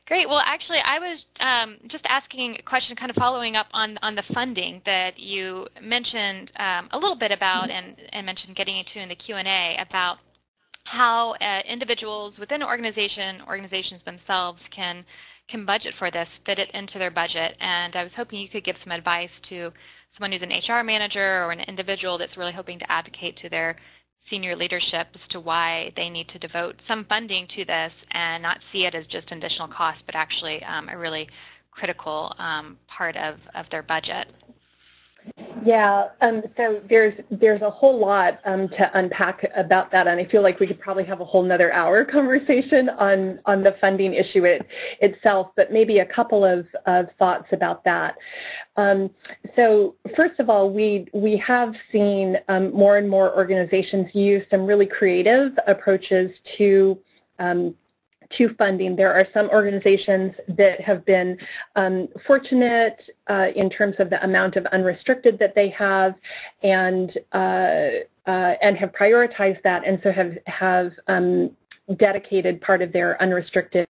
Great. Well, actually, I was just asking a question, kind of following up on the funding that you mentioned a little bit about, and mentioned getting into in the Q&A about how individuals within an organizations themselves can budget for this, fit it into their budget. And I was hoping you could give some advice to someone who's an HR manager or an individual that's really hoping to advocate to their senior leadership as to why they need to devote some funding to this and not see it as just an additional cost, but actually a really critical part of their budget. Yeah, so there's a whole lot to unpack about that, and I feel like we could probably have a whole nother hour conversation on the funding issue itself, but maybe a couple of thoughts about that. So first of all, we have seen more and more organizations use some really creative approaches to funding. There are some organizations that have been fortunate in terms of the amount of unrestricted that they have, and have prioritized that, and so have dedicated part of their unrestricted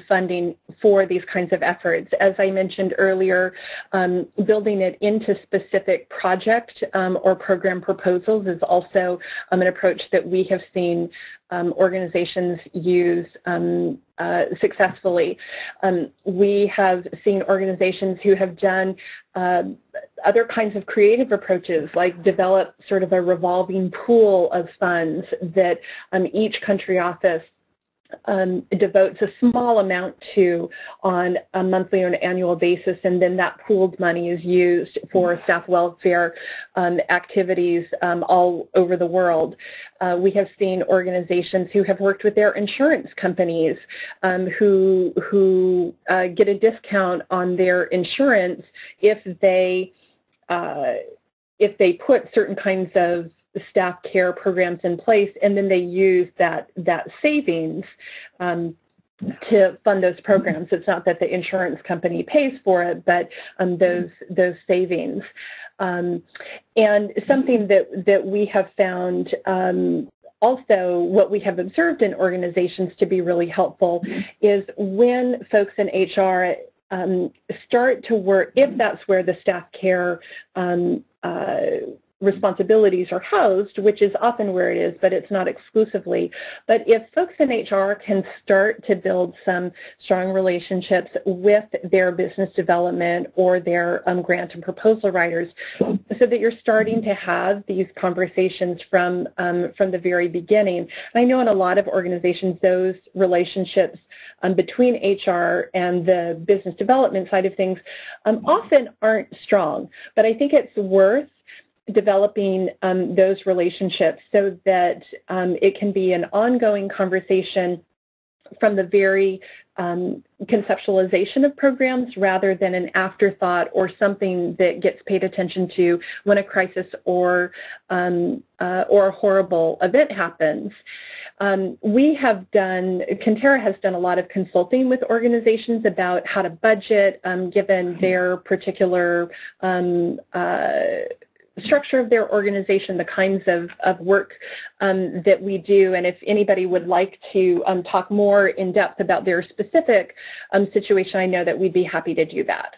funding for these kinds of efforts. As I mentioned earlier, building it into specific project or program proposals is also an approach that we have seen organizations use successfully. We have seen organizations who have done other kinds of creative approaches, like develop sort of a revolving pool of funds that each country office devotes a small amount to on a monthly or an annual basis, and then that pooled money is used for staff welfare activities all over the world. We have seen organizations who have worked with their insurance companies who get a discount on their insurance if they put certain kinds of staff care programs in place, and then they use that savings to fund those programs. It's not that the insurance company pays for it, but those savings. And something that we have found also, what we have observed in organizations to be really helpful is when folks in HR start to work, if that's where the staff care responsibilities are housed, which is often where it is, but it's not exclusively. But if folks in HR can start to build some strong relationships with their business development or their grant and proposal writers, so that you're starting to have these conversations from the very beginning. And I know in a lot of organizations, those relationships between HR and the business development side of things often aren't strong, but I think it's worth developing those relationships so that it can be an ongoing conversation from the very conceptualization of programs rather than an afterthought or something that gets paid attention to when a crisis or a horrible event happens. We have done, Conterra has done a lot of consulting with organizations about how to budget given their particular structure of their organization, the kinds of work that we do, and if anybody would like to talk more in depth about their specific situation, I know that we'd be happy to do that.